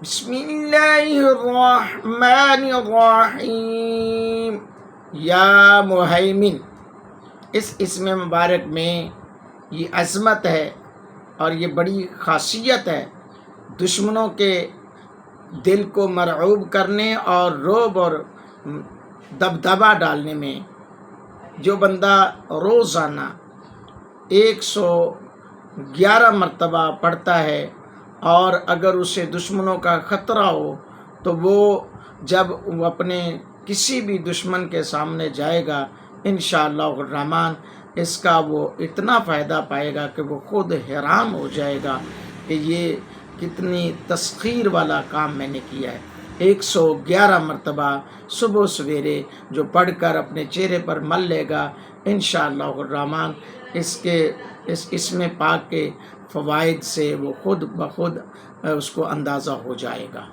بسم اللہ الرحمن الرحیم۔ یا مہیمن، اس اسم مبارک میں یہ عظمت ہے اور یہ بڑی خاصیت ہے دشمنوں کے دل کو مرعوب کرنے اور رعب اور دبدبا ڈالنے میں۔ جو بندہ روزانہ 111 مرتبہ پڑھتا ہے اور اگر اسے دشمنوں کا خطرہ ہو تو وہ جب وہ اپنے کسی بھی دشمن کے سامنے جائے گا انشاءاللہ الرحمن اس کا وہ اتنا فائدہ پائے گا کہ وہ خود حیران ہو جائے گا کہ یہ کتنی تسخیر والا کام میں نے کیا ہے۔ 111 مرتبہ صبح سویرے جو پڑھ کر اپنے چہرے پر مل لے گا انشاءاللہ الرحمن اس اسم پاک کے فوائد سے وہ خود بخود اس کو اندازہ ہو جائے گا۔